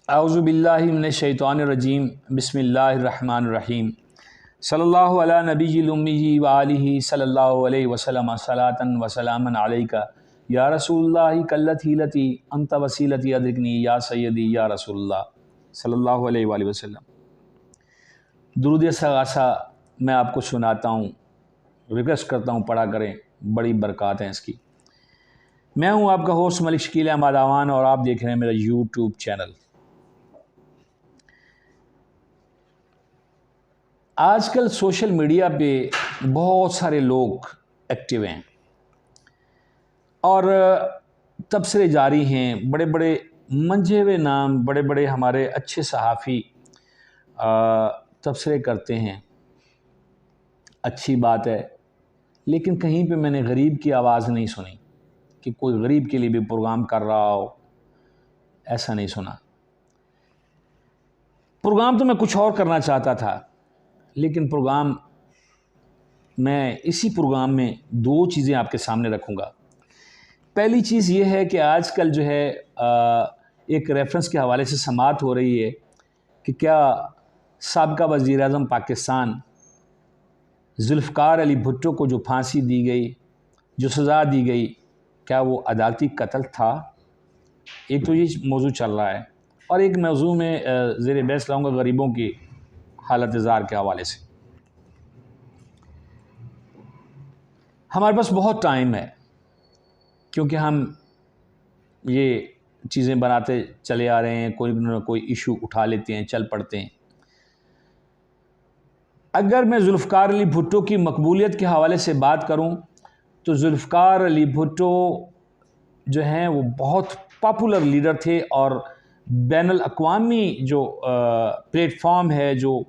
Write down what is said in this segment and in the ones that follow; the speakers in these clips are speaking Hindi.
औज़ु बिल्लाहि मिनश शैतानिर रजीम बिस्मिल्लाहिर रहमानिर रहीम सल्लल्लाहु अला नबिय्यिल उम्मी व आलिहि सल्लल्लाहु अलैहि वसल्लम सलातन व सलामन अलैका या रसूलुल्लाह कल्लती लती अंत वसीलती अदरिकनी या सय्यदी या रसूलुल्लाह सल्लल्लाहु अलैहि वसल्लम। दुरूद सगासा मैं आपको सुनाता हूँ, रिक्वेस्ट करता हूँ पढ़ा करें, बड़ी बरक़ात हैं इसकी। मैं हूँ आपका होस्ट मलिक शकील अहमद आवान और आप देख रहे हैं मेरा यूट्यूब चैनल। आजकल सोशल मीडिया पे बहुत सारे लोग एक्टिव हैं और तबसरे जारी हैं। बड़े बड़े मंझे हुए नाम, बड़े बड़े हमारे अच्छे सहाफ़ी तबसरे करते हैं, अच्छी बात है। लेकिन कहीं पे मैंने गरीब की आवाज़ नहीं सुनी कि कोई गरीब के लिए भी प्रोग्राम कर रहा हो, ऐसा नहीं सुना। प्रोग्राम तो मैं कुछ और करना चाहता था, लेकिन प्रोग्राम मैं इसी प्रोग्राम में दो चीज़ें आपके सामने रखूँगा। पहली चीज़ ये है कि आजकल जो है एक रेफरेंस के हवाले से समाअत हो रही है कि क्या साबका वज़ीर-ए-आज़म पाकिस्तान ज़ुल्फ़िकार अली भुट्टो को जो फांसी दी गई, जो सज़ा दी गई, क्या वो अदालती कत्ल था? एक तो ये मौजू चल रहा है और एक मौजू में ज़ेर बहस लाऊँगा गरीबों की हालत ज़ार के हवाले से। हमारे पास बहुत टाइम है क्योंकि हम ये चीज़ें बनाते चले आ रहे हैं, कोई न कोई इशू उठा लेते हैं, चल पड़ते हैं। अगर मैं ज़ुल्फ़िकार अली भुट्टो की मकबूलियत के हवाले से बात करूं तो ज़ुल्फ़िकार अली भुट्टो जो हैं वो बहुत पॉपुलर लीडर थे और बैनुल अक़वामी जो प्लेटफॉर्म है, जो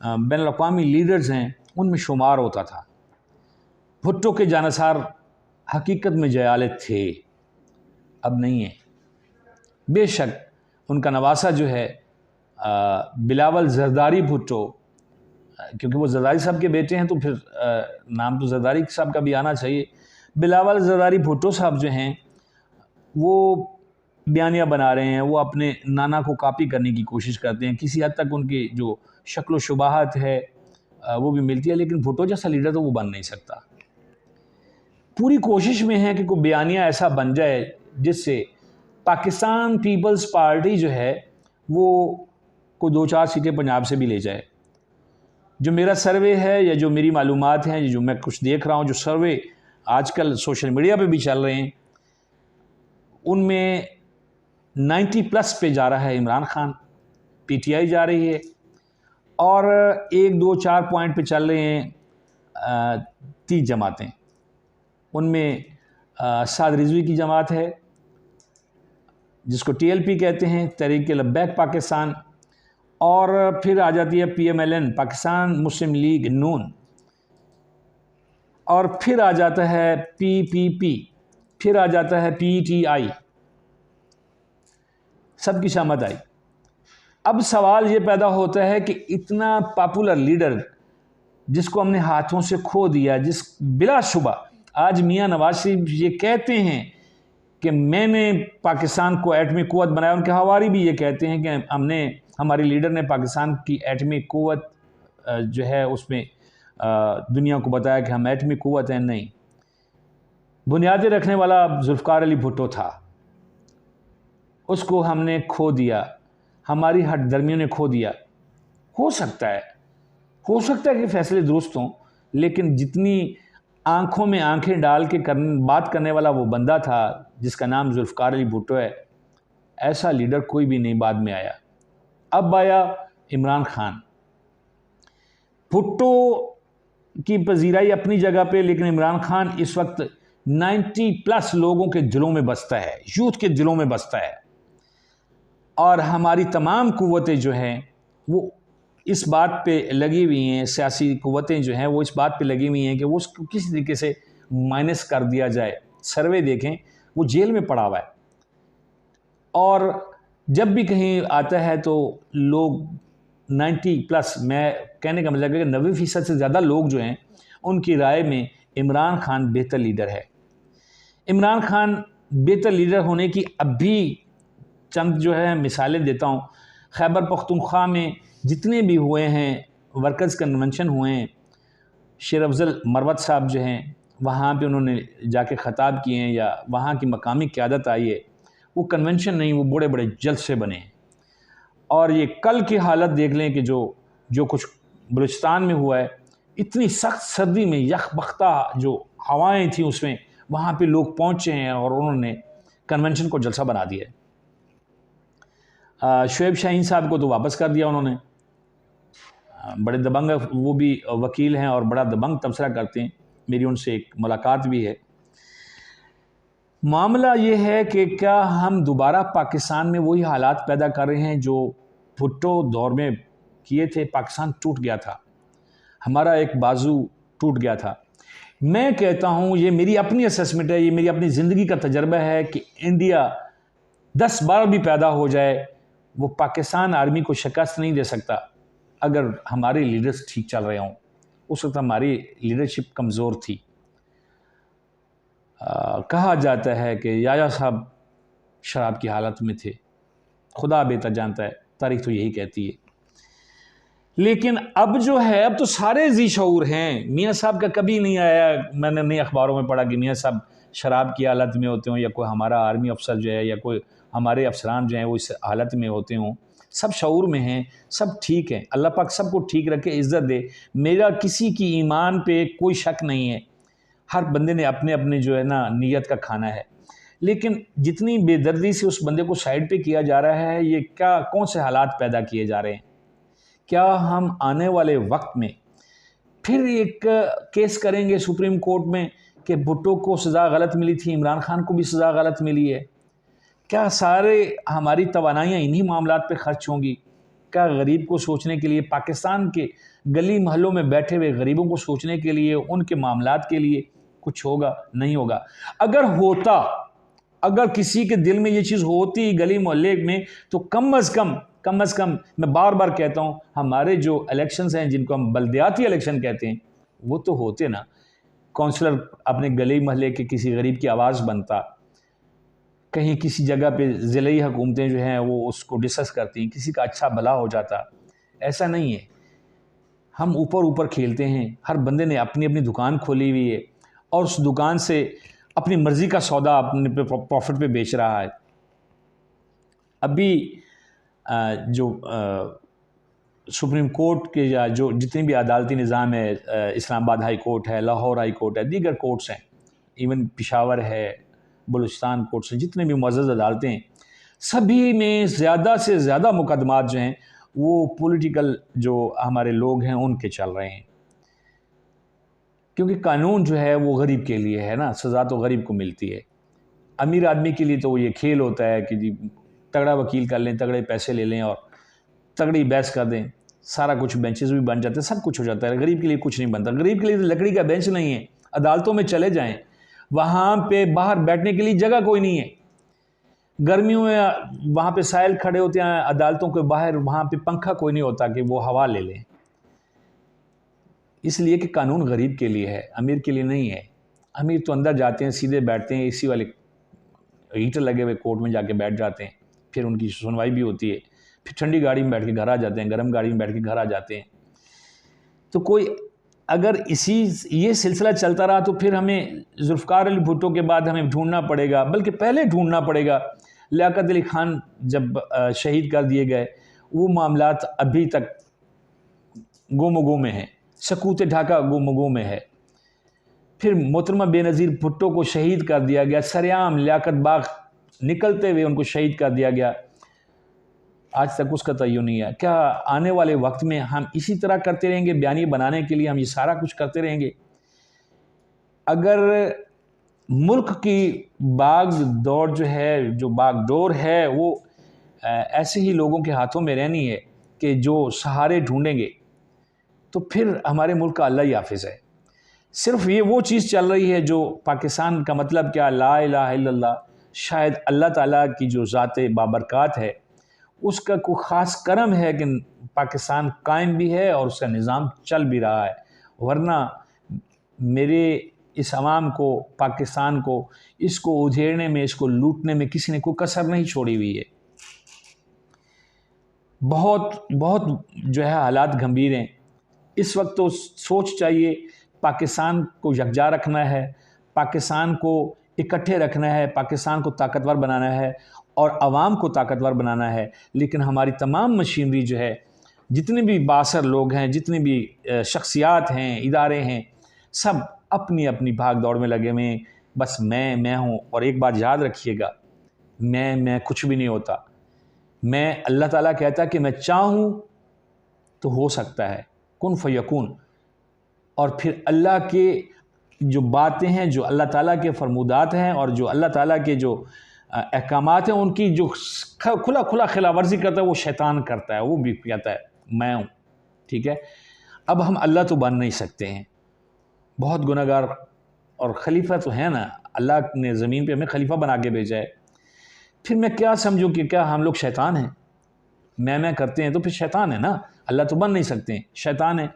बैनुल अक़वामी लीडर्स हैं, उनमें शुमार होता था। भुट्टो के जानिसार हकीकत में जयालत थे, अब नहीं है। बेशक उनका नवासा जो है बिलावल ज़रदारी भुट्टो, क्योंकि वो ज़रदारी साहब के बेटे हैं तो फिर नाम तो ज़रदारी साहब का भी आना चाहिए। बिलावल ज़रदारी भुट्टो साहब जो हैं वो बयानिया बना रहे हैं, वो अपने नाना को कॉपी करने की कोशिश करते हैं। किसी हद तक उनकी जो शक्ल व शुबाहत है वो भी मिलती है, लेकिन भुट्टो जैसा लीडर तो वो बन नहीं सकता। पूरी कोशिश में है कि कोई बयानिया ऐसा बन जाए जिससे पाकिस्तान पीपल्स पार्टी जो है वो को 2-4 सीटें पंजाब से भी ले जाए। जो मेरा सर्वे है या जो मेरी मालूमात हैं, जो मैं कुछ देख रहा हूँ, जो सर्वे आजकल सोशल मीडिया पे भी चल रहे हैं, उनमें 90+ पे जा रहा है इमरान खान, पीटीआई जा रही है और 1-2-4 पॉइंट पे चल रहे हैं 3 जमातें। उनमें साद रिजवी की जमात है जिसको टीएलपी कहते हैं, तहरीक लब्बैक पाकिस्तान, और फिर आ जाती है पीएमएलएन, पाकिस्तान मुस्लिम लीग नून, और फिर आ जाता है पीपीपी, फिर आ जाता है पीटीआई। सबकी शामत आई। अब सवाल ये पैदा होता है कि इतना पॉपुलर लीडर जिसको हमने हाथों से खो दिया, जिस बिलाशुबा आज मियां नवाज शरीफ ये कहते हैं कि मैंने पाकिस्तान को एटमी क़ुव्वत बनाया, उनके हवारी भी ये कहते हैं कि हमारे लीडर ने पाकिस्तान की एटमी क़ुव्वत जो है उसमें दुनिया को बताया कि हम एटमी क़ुव्वत हैं। नहीं, बुनियादें रखने वाला ज़ुल्फ़िकार अली भुट्टो था, उसको हमने खो दिया, हमारी हठधर्मियों ने खो दिया। हो सकता है कि फैसले दुरुस्त हों, लेकिन जितनी आंखों में आंखें डाल के बात करने वाला वो बंदा था जिसका नाम ज़ुल्फ़िकार अली भुट्टो है, ऐसा लीडर कोई भी नहीं बाद में आया। अब आया इमरान खान। भुट्टो की पजीराई अपनी जगह पे, लेकिन इमरान खान इस वक्त 90+ लोगों के दिलों में बसता है, यूथ के दिलों में बसता है। और हमारी तमाम कुव्वतें जो हैं वो इस बात पे लगी हुई हैं, सियासी कुव्वतें जो हैं वो इस बात पे लगी हुई हैं कि वो उसको किसी तरीके से माइनस कर दिया जाए। सर्वे देखें, वो जेल में पड़ा हुआ है और जब भी कहीं आता है तो लोग 90+, मैं कहने का मतलब है कि 90% से ज़्यादा लोग जो हैं उनकी राय में इमरान खान बेहतर लीडर है। इमरान खान बेहतर लीडर होने की अब भी चंद जो है मिसालें देता हूँ। खैबर पख्तूनख्वा में जितने भी हुए हैं वर्कर्स कन्वेंशन हुए हैं, शेर अफजल मरवत साहब जो हैं वहाँ पे उन्होंने जाके ख़ताब किए हैं, या वहाँ की मकामी क़यादत आई है, वो कन्वेंशन नहीं, वो बड़े बड़े जलसे बने हैं। और ये कल की हालत देख लें कि जो कुछ बलूचिस्तान में हुआ है, इतनी सख्त सर्दी में यखबख्ता जो हवाएं थी उसमें वहाँ पे लोग पहुँचे हैं और उन्होंने कन्वेंशन को जलसा बना दिया है। शुएब शाहीन साहब को तो वापस कर दिया उन्होंने। बड़े दबंग वो भी वकील हैं और बड़ा दबंग तबसरा करते हैं, मेरी उनसे एक मुलाकात भी है। मामला ये है कि क्या हम दोबारा पाकिस्तान में वही हालात पैदा कर रहे हैं जो भुट्टो दौर में किए थे। पाकिस्तान टूट गया था, हमारा एक बाजू टूट गया था। मैं कहता हूँ, ये मेरी अपनी असेसमेंट है, ये मेरी अपनी ज़िंदगी का तजर्बा है कि इंडिया 10 बार भी पैदा हो जाए, वो पाकिस्तान आर्मी को शिकस्त नहीं दे सकता अगर हमारे लीडर्स ठीक चल रहे हों। उस वक्त हमारी लीडरशिप कमज़ोर थी। कहा जाता है कि याया साहब शराब की हालत में थे, खुदा बेहतर जानता है, तारीख तो यही कहती है। लेकिन अब जो है, अब तो सारे जी शऊर हैं। मियाँ साहब का कभी नहीं आया, मैंने नहीं अखबारों में पढ़ा कि मियाँ साहब शराब की हालत में होते हों, या कोई हमारा आर्मी अफसर जो है या कोई हमारे अफसरान जो हैं वो इस हालत में होते हों। सब शऊर में हैं, सब ठीक हैं। अल्लाह पाक सबको ठीक रखे, इज़्ज़त दे। मेरा किसी की ईमान पे कोई शक नहीं है, हर बंदे ने अपने अपने जो है ना नीयत का खाना है। लेकिन जितनी बेदर्दी से उस बंदे को साइड पे किया जा रहा है, ये क्या कौन से हालात पैदा किए जा रहे हैं? क्या हम आने वाले वक्त में फिर एक केस करेंगे सुप्रीम कोर्ट में कि भुट्टो को सज़ा गलत मिली थी, इमरान खान को भी सज़ा गलत मिली है? क्या सारे हमारी तवानाइयाँ इन्हीं मामलात पे खर्च होंगी? क्या गरीब को सोचने के लिए, पाकिस्तान के गली महलों में बैठे हुए गरीबों को सोचने के लिए, उनके मामलात के लिए कुछ होगा? नहीं होगा। अगर होता, अगर किसी के दिल में ये चीज़ होती गली मोहल्ले में, तो कम अज़ कम मैं बार बार कहता हूँ, हमारे जो इलेक्शंस हैं जिनको हम बल्दियाती इलेक्शन कहते हैं, वो तो होते ना। काउंसलर अपने गली महल्ले के किसी गरीब की आवाज़ बनता, कहीं किसी जगह पे ज़िले हुकूमतें जो हैं वो उसको डिस्कस करती, किसी का अच्छा भला हो जाता। ऐसा नहीं है, हम ऊपर खेलते हैं। हर बंदे ने अपनी अपनी दुकान खोली हुई है और उस दुकान से अपनी मर्ज़ी का सौदा अपने पे प्रॉफिट पे बेच रहा है। अभी जो सुप्रीम कोर्ट के या जो जितनी भी अदालती निज़ाम है, इस्लामाबाद हाई कोर्ट है, लाहौर हाई कोर्ट है, दीगर कोर्ट्स हैं, इवन पेशावर है, बलूचिस्तान कोर्ट्स हैं, जितने भी मुअज़्ज़ज़ अदालतें हैं, सभी में ज़्यादा से ज़्यादा मुकदमात जो हैं वो पॉलिटिकल जो हमारे लोग हैं उनके चल रहे हैं। क्योंकि कानून जो है वो गरीब के लिए है ना, सज़ा तो गरीब को मिलती है। अमीर आदमी के लिए तो ये खेल होता है कि जी तगड़ा वकील कर लें, तगड़े पैसे ले लें और तगड़ी बहस कर दें, सारा कुछ बेंचेस भी बन जाते हैं, सब कुछ हो जाता है। गरीब के लिए कुछ नहीं बनता। गरीब के लिए तो लकड़ी का बेंच नहीं है। अदालतों में चले जाएं, वहाँ पे बाहर बैठने के लिए जगह कोई नहीं है। गर्मियों में वहाँ पे साइल खड़े होते हैं अदालतों के बाहर, वहाँ पे पंखा कोई नहीं होता कि वो हवा ले लें। इसलिए कि कानून गरीब के लिए है, अमीर के लिए नहीं है। अमीर तो अंदर जाते हैं, सीधे बैठते हैं, एसी वाले हीटर लगे हुए कोर्ट में जाके बैठ जाते हैं, फिर उनकी सुनवाई भी होती है, फिर ठंडी गाड़ी में बैठ के घर आ जाते हैं, गर्म गाड़ी में बैठ के घर आ जाते हैं। तो कोई अगर ये सिलसिला चलता रहा तो फिर हमें जुल्फ़िकार अली भुट्टो के बाद हमें ढूंढना पड़ेगा, बल्कि पहले ढूंढना पड़ेगा लियाकत अली खान जब शहीद कर दिए गए, वो मामलात अभी तक गोमगो में हैं, सकूत ढाका गोमगो में है। फिर मोहतरमा बेनज़ीर भुट्टो को शहीद कर दिया गया, सरेआम लियाकत बाग निकलते हुए उनको शहीद कर दिया गया, आज तक उसका तय्युन नहीं है। क्या आने वाले वक्त में हम इसी तरह करते रहेंगे? बयानी बनाने के लिए हम ये सारा कुछ करते रहेंगे? अगर मुल्क की बाग दौड़ जो है, जो बागडोर है, वो ऐसे ही लोगों के हाथों में रहनी है कि जो सहारे ढूंढेंगे, तो फिर हमारे मुल्क का अल्लाह ही हाफिज़ है। सिर्फ ये वो चीज़ चल रही है जो पाकिस्तान का मतलब क्या, ला इलाहा इल्लल्लाह, शायद अल्लाह ताला की जो ज़ाते बाबरकात है उसका कोई ख़ास करम है कि पाकिस्तान कायम भी है और उसका निज़ाम चल भी रहा है। वरना मेरे इस अवाम को, पाकिस्तान को, इसको उधेड़ने में, इसको लूटने में किसी ने कोई कसर नहीं छोड़ी हुई है। बहुत बहुत जो है हालात गंभीर हैं। इस वक्त तो सोच चाहिए, पाकिस्तान को यकजा रखना है, पाकिस्तान को इकट्ठे रखना है, पाकिस्तान को ताकतवर बनाना है और आवाम को ताकतवर बनाना है। लेकिन हमारी तमाम मशीनरी जो है, जितने भी बासर लोग हैं, जितने भी शख्सियात हैं, इदारे हैं, सब अपनी अपनी भाग दौड़ में लगे हुए हैं। बस मैं हूँ। और एक बात याद रखिएगा, मैं कुछ भी नहीं होता। मैं, अल्लाह ताला कहता है कि मैं चाहूँ तो हो सकता है, कुन फयकून। और फिर अल्लाह के जो बातें हैं, जो अल्लाह ताला के फरमुदात हैं और जो अल्लाह ताला के जो अहकामात हैं, उनकी जो खुला खुला खिलावर्जी करता है वो शैतान करता है। वो भी कहता है मैं हूँ। ठीक है, अब हम अल्लाह तो बन नहीं सकते हैं, बहुत गुनहगार और खलीफा तो है ना, अल्लाह ने ज़मीन पे हमें खलीफा बना के भेजा है। फिर मैं क्या समझूं कि क्या हम लोग शैतान हैं? मैं करते हैं तो फिर शैतान है ना, अल्लाह तो बन नहीं सकते हैं, शैतान है।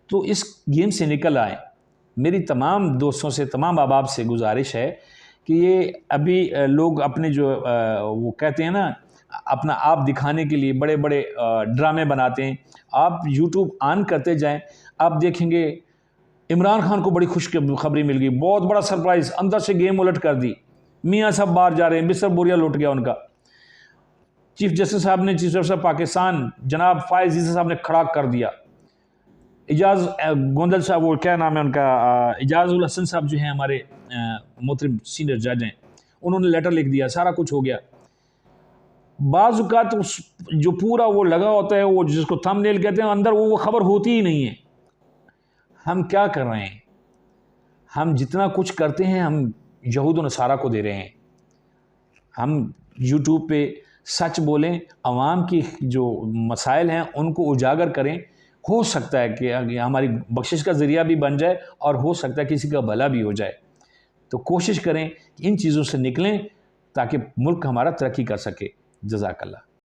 तो इस गेम से निकल आए। मेरी तमाम दोस्तों से, तमाम अहबाब से गुजारिश है कि ये अभी लोग अपने जो वो कहते हैं ना, अपना आप दिखाने के लिए बड़े बड़े ड्रामे बनाते हैं। आप यूट्यूब ऑन करते जाएं, आप देखेंगे इमरान खान को बड़ी खुशखबरी मिल गई, बहुत बड़ा सरप्राइज़, अंदर से गेम उलट कर दी, मियाँ साहब बाहर जा रहे हैं, बिस्तर बोरिया लुट गया उनका। चीफ जस्टिस साहब ने, चीफ जस्टिस पाकिस्तान जनाब फायज ईसा साहब ने खड़ा कर दिया। इजाज़ गोंदल साहब, वो क्या नाम है उनका, इजाज़ुल हसन साहब जो हैं हमारे मोहतरम सीनियर जज हैं, उन्होंने लेटर लिख दिया, सारा कुछ हो गया। बाज़ तो जो पूरा वो लगा होता है, वो जिसको थंबनेल कहते हैं, अंदर वो खबर होती ही नहीं है। हम क्या कर रहे हैं? हम जितना कुछ करते हैं हम यहूद व नसारा को दे रहे हैं। हम यूट्यूब पे सच बोलें, अवाम की जो मसाइल हैं उनको उजागर करें। हो सकता है कि हमारी बख्शिश का ज़रिया भी बन जाए और हो सकता है किसी का भला भी हो जाए। तो कोशिश करें कि इन चीज़ों से निकलें ताकि मुल्क हमारा तरक्की कर सके। जज़ाकल्लाह।